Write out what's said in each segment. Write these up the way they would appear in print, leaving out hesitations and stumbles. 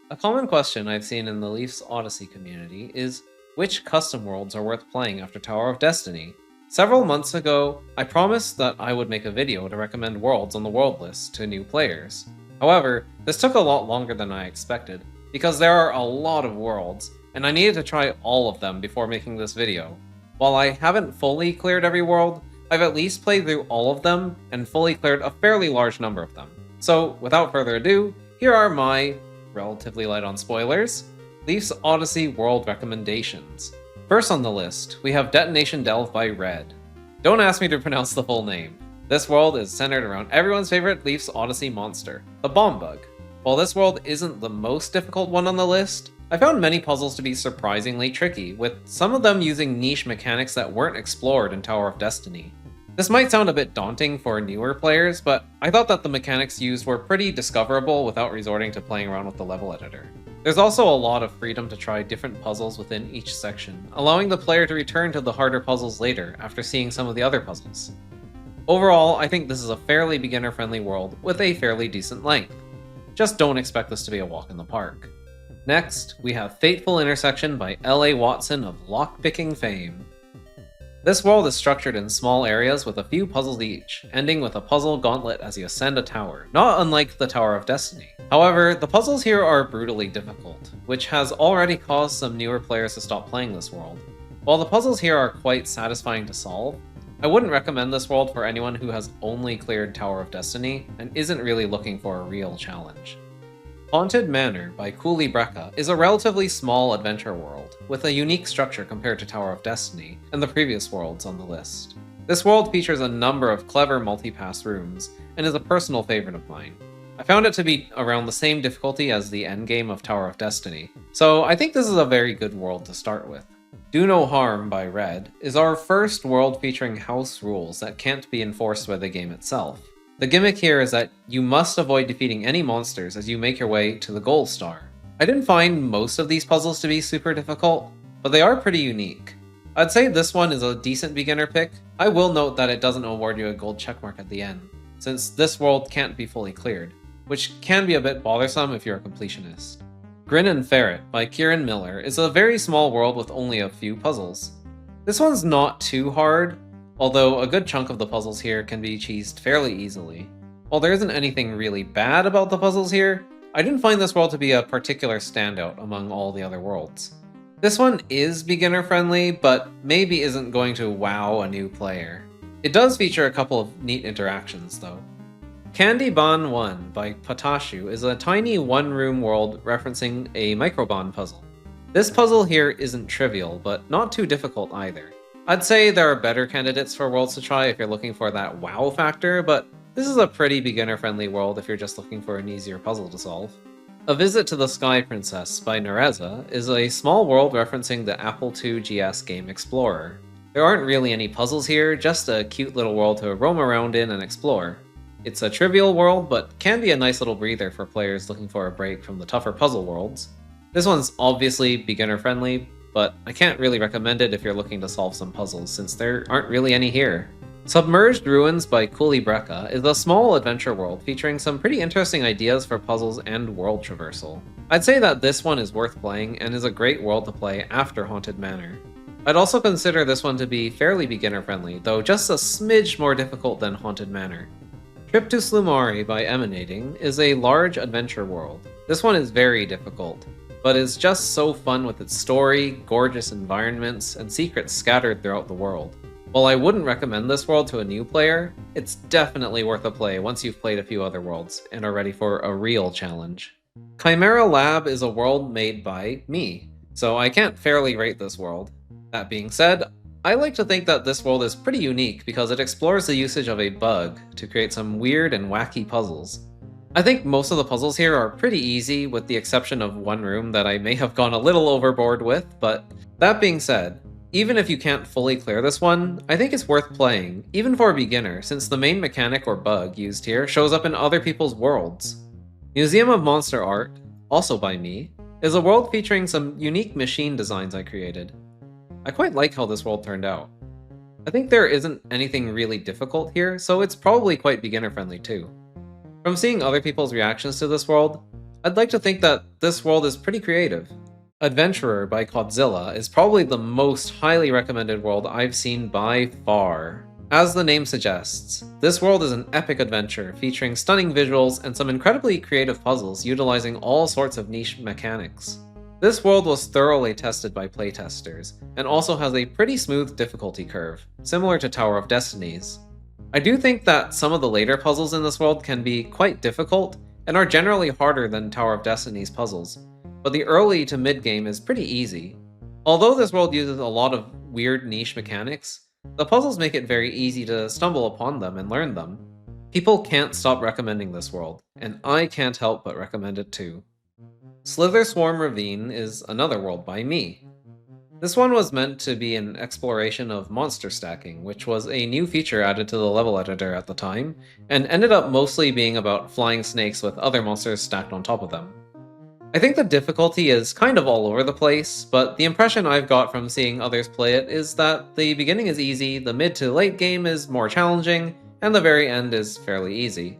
A common question I've seen in the Leaf's Odyssey community is which custom worlds are worth playing after Tower of Destiny? Several months ago, I promised that I would make a video to recommend worlds on the world list to new players. However, this took a lot longer than I expected, because there are a lot of worlds, and I needed to try all of them before making this video. While I haven't fully cleared every world, I've at least played through all of them and fully cleared a fairly large number of them. So, without further ado, here are my relatively light on spoilers, Leaf's Odyssey world recommendations. First on the list, we have Detonation Delve by Red. Don't ask me to pronounce the full name. This world is centered around everyone's favorite Leaf's Odyssey monster, the Bomb Bug. While this world isn't the most difficult one on the list, I found many puzzles to be surprisingly tricky, with some of them using niche mechanics that weren't explored in Tower of Destiny. This might sound a bit daunting for newer players, but I thought that the mechanics used were pretty discoverable without resorting to playing around with the level editor. There's also a lot of freedom to try different puzzles within each section, allowing the player to return to the harder puzzles later after seeing some of the other puzzles. Overall, I think this is a fairly beginner-friendly world with a fairly decent length. Just don't expect this to be a walk in the park. Next, we have Fateful Intersection by L.A. Watson of lockpicking fame. This world is structured in small areas with a few puzzles each, ending with a puzzle gauntlet as you ascend a tower, not unlike the Tower of Destiny. However, the puzzles here are brutally difficult, which has already caused some newer players to stop playing this world. While the puzzles here are quite satisfying to solve, I wouldn't recommend this world for anyone who has only cleared Tower of Destiny and isn't really looking for a real challenge. Haunted Manor by Cooley Brecca is a relatively small adventure world, with a unique structure compared to Tower of Destiny and the previous worlds on the list. This world features a number of clever multi-pass rooms, and is a personal favorite of mine. I found it to be around the same difficulty as the endgame of Tower of Destiny, so I think this is a very good world to start with. Do No Harm by Red is our first world featuring house rules that can't be enforced by the game itself. The gimmick here is that you must avoid defeating any monsters as you make your way to the gold star. I didn't find most of these puzzles to be super difficult, but they are pretty unique. I'd say this one is a decent beginner pick. I will note that it doesn't award you a gold checkmark at the end, since this world can't be fully cleared, which can be a bit bothersome if you're a completionist. Grin and Ferret by Kieran Miller is a very small world with only a few puzzles. This one's not too hard, although a good chunk of the puzzles here can be cheesed fairly easily. While there isn't anything really bad about the puzzles here, I didn't find this world to be a particular standout among all the other worlds. This one is beginner-friendly, but maybe isn't going to wow a new player. It does feature a couple of neat interactions, though. Candy Bon 1 by Potashu is a tiny one-room world referencing a microbond puzzle. This puzzle here isn't trivial, but not too difficult either. I'd say there are better candidates for worlds to try if you're looking for that wow factor, but this is a pretty beginner-friendly world if you're just looking for an easier puzzle to solve. A Visit to the Sky Princess by Nereza is a small world referencing the Apple II GS game Explorer. There aren't really any puzzles here, just a cute little world to roam around in and explore. It's a trivial world, but can be a nice little breather for players looking for a break from the tougher puzzle worlds. This one's obviously beginner-friendly, but I can't really recommend it if you're looking to solve some puzzles, since there aren't really any here. Submerged Ruins by Cooley Brecca is a small adventure world featuring some pretty interesting ideas for puzzles and world traversal. I'd say that this one is worth playing and is a great world to play after Haunted Manor. I'd also consider this one to be fairly beginner-friendly, though just a smidge more difficult than Haunted Manor. Trip to Slumari by Emanating is a large adventure world. This one is very difficult, but is just so fun with its story, gorgeous environments, and secrets scattered throughout the world. While I wouldn't recommend this world to a new player, it's definitely worth a play once you've played a few other worlds and are ready for a real challenge. Chimera Lab is a world made by me, so I can't fairly rate this world. That being said, I like to think that this world is pretty unique because it explores the usage of a bug to create some weird and wacky puzzles. I think most of the puzzles here are pretty easy, with the exception of one room that I may have gone a little overboard with, but that being said, even if you can't fully clear this one, I think it's worth playing, even for a beginner, since the main mechanic or bug used here shows up in other people's worlds. Museum of Monster Art, also by me, is a world featuring some unique machine designs I created. I quite like how this world turned out. I think there isn't anything really difficult here, so it's probably quite beginner-friendly too. From seeing other people's reactions to this world, I'd like to think that this world is pretty creative. Adventurer by Godzilla is probably the most highly recommended world I've seen by far. As the name suggests, this world is an epic adventure featuring stunning visuals and some incredibly creative puzzles utilizing all sorts of niche mechanics. This world was thoroughly tested by playtesters, and also has a pretty smooth difficulty curve, similar to Tower of Destiny's. I do think that some of the later puzzles in this world can be quite difficult, and are generally harder than Tower of Destiny's puzzles, but the early to mid game is pretty easy. Although this world uses a lot of weird niche mechanics, the puzzles make it very easy to stumble upon them and learn them. People can't stop recommending this world, and I can't help but recommend it too. Slitherswarm Ravine is another world by me. This one was meant to be an exploration of monster stacking, which was a new feature added to the level editor at the time, and ended up mostly being about flying snakes with other monsters stacked on top of them. I think the difficulty is kind of all over the place, but the impression I've got from seeing others play it is that the beginning is easy, the mid to late game is more challenging, and the very end is fairly easy.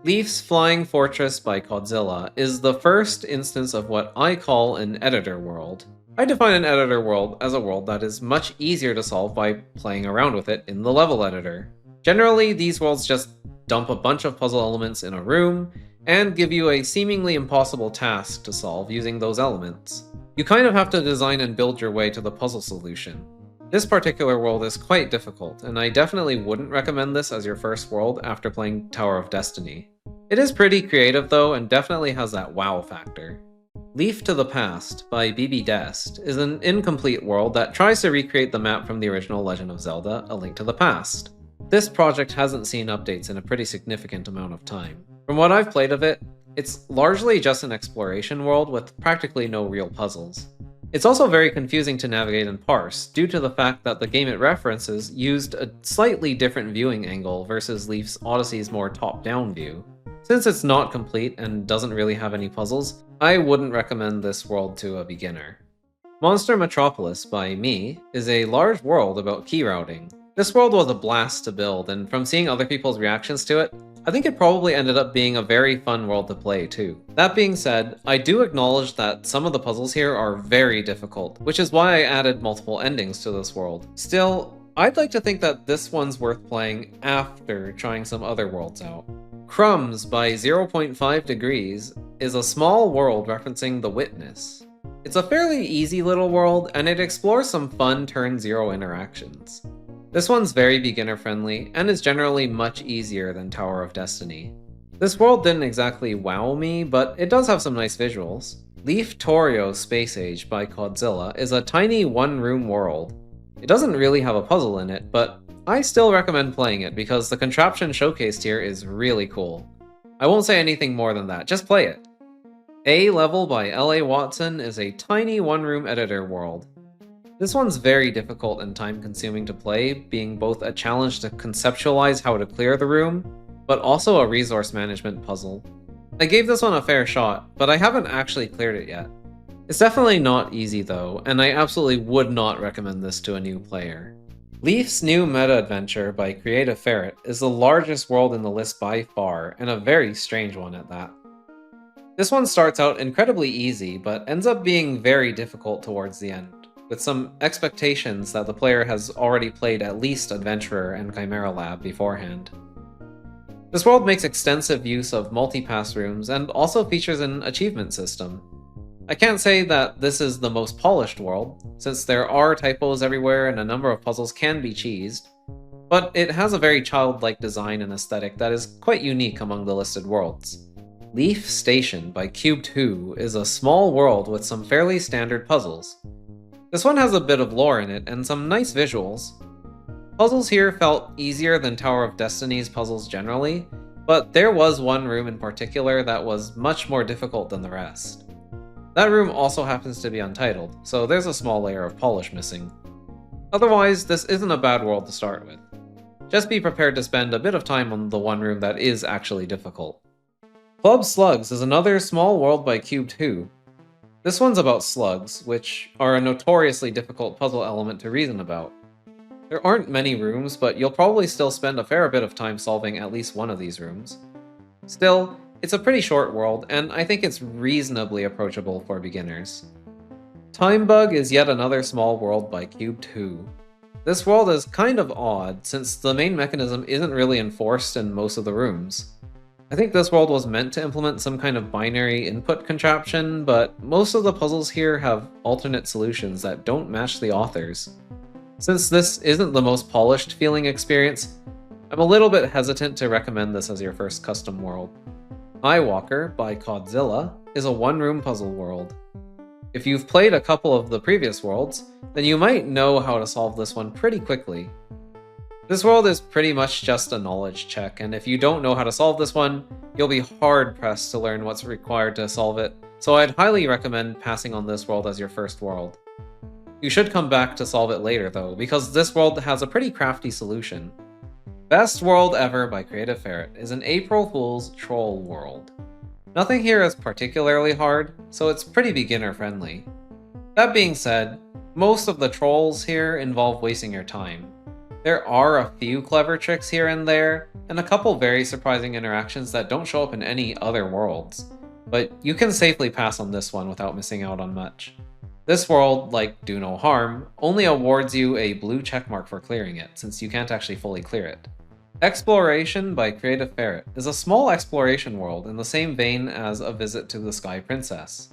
Leaf's Flying Fortress by Godzilla is the first instance of what I call an editor world. I define an editor world as a world that is much easier to solve by playing around with it in the level editor. Generally, these worlds just dump a bunch of puzzle elements in a room, and give you a seemingly impossible task to solve using those elements. You kind of have to design and build your way to the puzzle solution. This particular world is quite difficult, and I definitely wouldn't recommend this as your first world after playing Tower of Destiny. It is pretty creative though, and definitely has that wow factor. Leaf to the Past by BB Dest is an incomplete world that tries to recreate the map from the original Legend of Zelda: A Link to the Past. This project hasn't seen updates in a pretty significant amount of time. From what I've played of it, it's largely just an exploration world with practically no real puzzles. It's also very confusing to navigate and parse, due to the fact that the game it references used a slightly different viewing angle versus Leaf's Odyssey's more top-down view. Since it's not complete and doesn't really have any puzzles, I wouldn't recommend this world to a beginner. Monster Metropolis by me is a large world about key routing. This world was a blast to build, and from seeing other people's reactions to it, I think it probably ended up being a very fun world to play too. That being said, I do acknowledge that some of the puzzles here are very difficult, which is why I added multiple endings to this world. Still, I'd like to think that this one's worth playing after trying some other worlds out. Crumbs by 0.5 Degrees is a small world referencing The Witness. It's a fairly easy little world, and it explores some fun turn zero interactions. This one's very beginner friendly, and is generally much easier than Tower of Destiny. This world didn't exactly wow me, but it does have some nice visuals. Leaftorio Space Age by Godzilla is a tiny one-room world. It doesn't really have a puzzle in it, but I still recommend playing it because the contraption showcased here is really cool. I won't say anything more than that, just play it. A Level by L.A. Watson is a tiny one-room editor world. This one's very difficult and time-consuming to play, being both a challenge to conceptualize how to clear the room, but also a resource management puzzle. I gave this one a fair shot, but I haven't actually cleared it yet. It's definitely not easy though, and I absolutely would not recommend this to a new player. Leaf's new meta-adventure by Grin and Ferret is the largest world in the list by far, and a very strange one at that. This one starts out incredibly easy, but ends up being very difficult towards the end, with some expectations that the player has already played at least Adventurer and Chimera Lab beforehand. This world makes extensive use of multi-pass rooms and also features an achievement system. I can't say that this is the most polished world, since there are typos everywhere and a number of puzzles can be cheesed, but it has a very childlike design and aesthetic that is quite unique among the listed worlds. Leaf Station by Cube2 is a small world with some fairly standard puzzles. This one has a bit of lore in it and some nice visuals. Puzzles here felt easier than Tower of Destiny's puzzles generally, but there was one room in particular that was much more difficult than the rest. That room also happens to be untitled, so there's a small layer of polish missing. Otherwise, this isn't a bad world to start with. Just be prepared to spend a bit of time on the one room that is actually difficult. Club Slugs is another small world by Cube2. This one's about slugs, which are a notoriously difficult puzzle element to reason about. There aren't many rooms, but you'll probably still spend a fair bit of time solving at least one of these rooms. Still, It's a pretty short world, and I think it's reasonably approachable for beginners. Time Bug is yet another small world by Cube 2. This world is kind of odd, since the main mechanism isn't really enforced in most of the rooms. I think this world was meant to implement some kind of binary input contraption, but most of the puzzles here have alternate solutions that don't match the authors. Since this isn't the most polished feeling experience, I'm a little bit hesitant to recommend this as your first custom world. Eyewalker by Codzilla is a one-room puzzle world. If you've played a couple of the previous worlds, then you might know how to solve this one pretty quickly. This world is pretty much just a knowledge check, and if you don't know how to solve this one, you'll be hard-pressed to learn what's required to solve it, so I'd highly recommend passing on this world as your first world. You should come back to solve it later though, because this world has a pretty crafty solution. Best World Ever by Creative Ferret is an April Fool's troll world. Nothing here is particularly hard, so it's pretty beginner-friendly. That being said, most of the trolls here involve wasting your time. There are a few clever tricks here and there, and a couple very surprising interactions that don't show up in any other worlds, but you can safely pass on this one without missing out on much. This world, like Do No Harm, only awards you a blue checkmark for clearing it, since you can't actually fully clear it. Exploration by Creative Ferret is a small exploration world in the same vein as A Visit to the Sky Princess.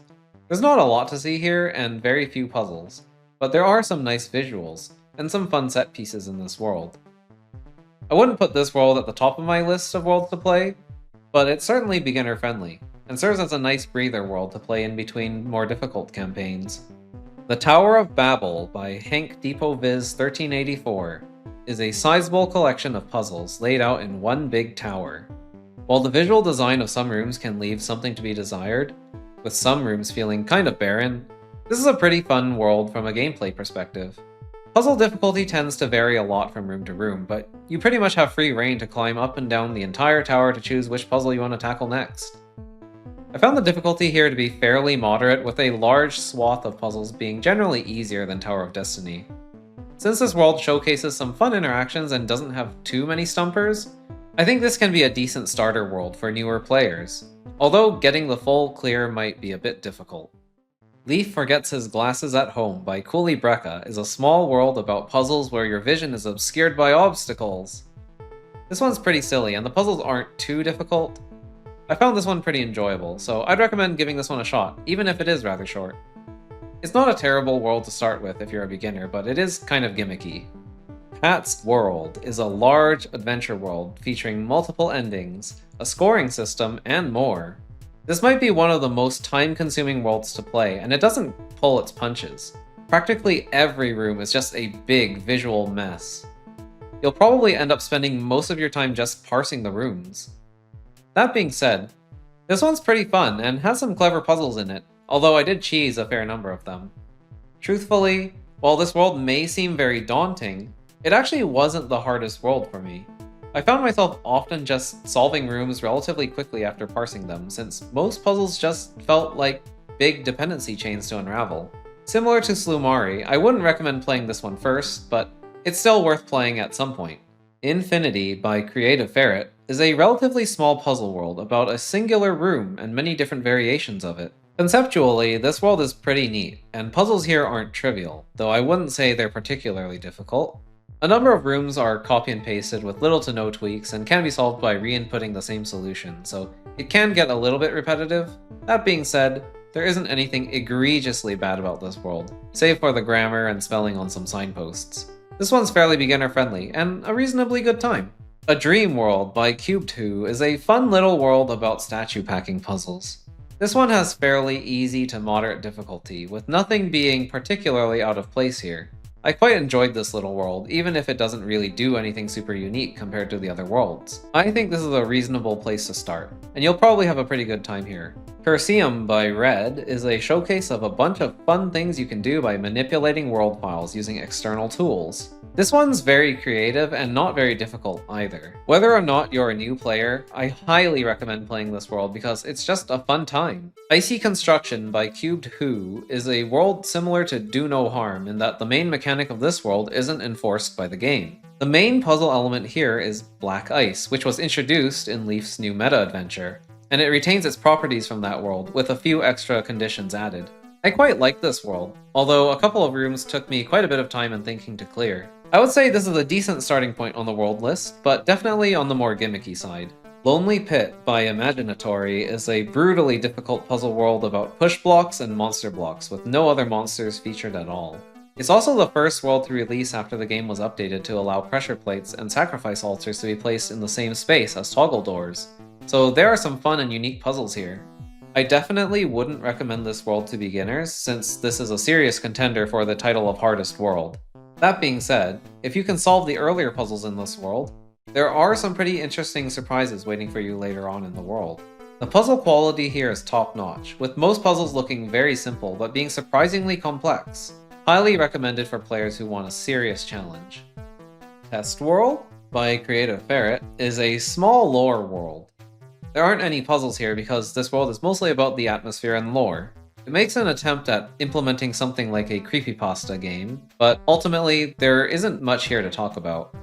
There's not a lot to see here and very few puzzles, but there are some nice visuals and some fun set pieces in this world. I wouldn't put this world at the top of my list of worlds to play, but it's certainly beginner friendly and serves as a nice breather world to play in between more difficult campaigns. The Tower of Babel by Hank Depoviz 1384 is a sizable collection of puzzles laid out in one big tower. While the visual design of some rooms can leave something to be desired, with some rooms feeling kind of barren, this is a pretty fun world from a gameplay perspective. Puzzle difficulty tends to vary a lot from room to room, but you pretty much have free reign to climb up and down the entire tower to choose which puzzle you want to tackle next. I found the difficulty here to be fairly moderate, with a large swath of puzzles being generally easier than Tower of Destiny. Since this world showcases some fun interactions and doesn't have too many stumpers, I think this can be a decent starter world for newer players, although getting the full clear might be a bit difficult. Leaf Forgets His Glasses at Home by Cooley Brecca is a small world about puzzles where your vision is obscured by obstacles. This one's pretty silly, and the puzzles aren't too difficult. I found this one pretty enjoyable, so I'd recommend giving this one a shot, even if it is rather short. It's not a terrible world to start with if you're a beginner, but it is kind of gimmicky. Pat's World is a large adventure world featuring multiple endings, a scoring system, and more. This might be one of the most time-consuming worlds to play, and it doesn't pull its punches. Practically every room is just a big visual mess. You'll probably end up spending most of your time just parsing the rooms. That being said, this one's pretty fun and has some clever puzzles in it, although I did cheese a fair number of them. Truthfully, while this world may seem very daunting, it actually wasn't the hardest world for me. I found myself often just solving rooms relatively quickly after parsing them, since most puzzles just felt like big dependency chains to unravel. Similar to Slumari, I wouldn't recommend playing this one first, but it's still worth playing at some point. Infinity by Creative Ferret is a relatively small puzzle world about a singular room and many different variations of it. Conceptually, this world is pretty neat, and puzzles here aren't trivial, though I wouldn't say they're particularly difficult. A number of rooms are copy and pasted with little to no tweaks and can be solved by re-inputting the same solution, so it can get a little bit repetitive. That being said, there isn't anything egregiously bad about this world, save for the grammar and spelling on some signposts. This one's fairly beginner-friendly, and a reasonably good time. A Dream World by Cube 2 is a fun little world about statue packing puzzles. This one has fairly easy to moderate difficulty, with nothing being particularly out of place here. I quite enjoyed this little world, even if it doesn't really do anything super unique compared to the other worlds. I think this is a reasonable place to start, and you'll probably have a pretty good time here. Curseum by Red is a showcase of a bunch of fun things you can do by manipulating world files using external tools. This one's very creative and not very difficult either. Whether or not you're a new player, I highly recommend playing this world because it's just a fun time. Icy Construction by Cubed Who is a world similar to Do No Harm in that the main mechanic of this world isn't enforced by the game. The main puzzle element here is black ice, which was introduced in Leaf's new meta adventure. and it retains its properties from that world, with a few extra conditions added. I quite like this world, although a couple of rooms took me quite a bit of time and thinking to clear. I would say this is a decent starting point on the world list, but definitely on the more gimmicky side. Lonely Pit by Imaginatory is a brutally difficult puzzle world about push blocks and monster blocks, with no other monsters featured at all. It's also the first world to release after the game was updated to allow pressure plates and sacrifice altars to be placed in the same space as toggle doors, so there are some fun and unique puzzles here. I definitely wouldn't recommend this world to beginners, since this is a serious contender for the title of hardest world. That being said, if you can solve the earlier puzzles in this world, there are some pretty interesting surprises waiting for you later on in the world. The puzzle quality here is top-notch, with most puzzles looking very simple but being surprisingly complex. Highly recommended for players who want a serious challenge. Test World by Grin and Ferret is a small lore world. There aren't any puzzles here because this world is mostly about the atmosphere and lore. It makes an attempt at implementing something like a creepypasta game, but ultimately there isn't much here to talk about.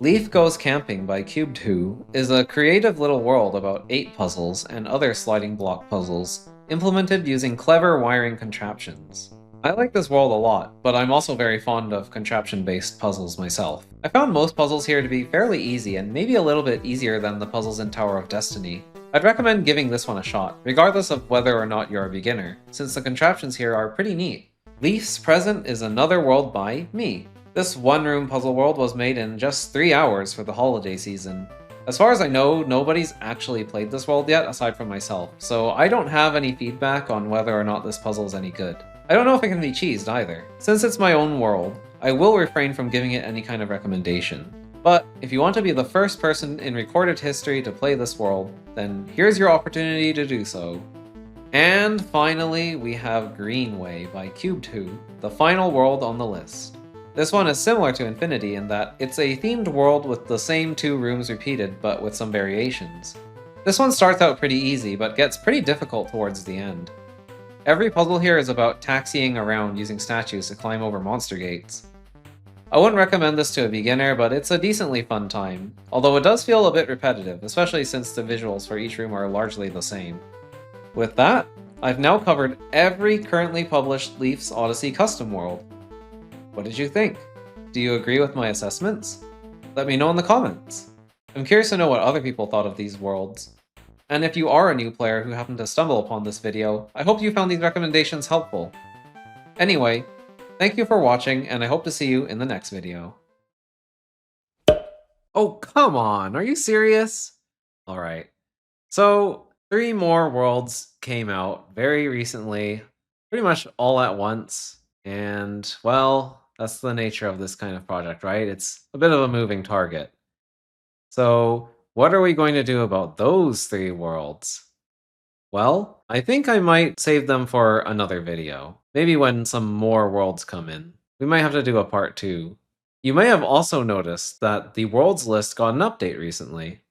Leaf Goes Camping by Cube2 is a creative little world about 8 puzzles and other sliding block puzzles, implemented using clever wiring contraptions. I like this world a lot, but I'm also very fond of contraption-based puzzles myself. I found most puzzles here to be fairly easy and maybe a little bit easier than the puzzles in Tower of Destiny. I'd recommend giving this one a shot, regardless of whether or not you're a beginner, since the contraptions here are pretty neat. Leaf's Present is another world by me. This one-room puzzle world was made in just 3 hours for the holiday season. As far as I know, nobody's actually played this world yet aside from myself, so I don't have any feedback on whether or not this puzzle is any good. I don't know if it can be cheesed either. Since it's my own world, I will refrain from giving it any kind of recommendation. But if you want to be the first person in recorded history to play this world, then here's your opportunity to do so. And finally, we have Greenway by Cube2, the final world on the list. This one is similar to Infinity in that it's a themed world with the same 2 rooms repeated but with some variations. This one starts out pretty easy but gets pretty difficult towards the end. Every puzzle here is about taxiing around using statues to climb over monster gates. I wouldn't recommend this to a beginner, but it's a decently fun time, although it does feel a bit repetitive, especially since the visuals for each room are largely the same. With that, I've now covered every currently published Leaf's Odyssey custom world. What did you think? Do you agree with my assessments? Let me know in the comments. I'm curious to know what other people thought of these worlds. And if you are a new player who happened to stumble upon this video, I hope you found these recommendations helpful. Anyway, thank you for watching, and I hope to see you in the next video. Oh, come on, are you serious? Alright, so 3 more worlds came out very recently, pretty much all at once, and well, that's the nature of this kind of project, right? It's a bit of a moving target. So, what are we going to do about those 3 worlds? Well, I think I might save them for another video. Maybe when some more worlds come in. We might have to do a part 2. You may have also noticed that the worlds list got an update recently.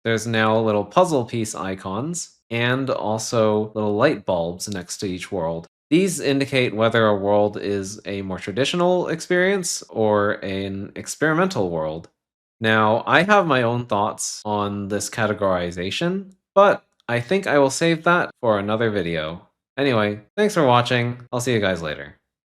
There's now little puzzle piece icons, and also little light bulbs next to each world. These indicate whether a world is a more traditional experience or an experimental world. Now, I have my own thoughts on this categorization, but I think I will save that for another video. Anyway, thanks for watching. I'll see you guys later.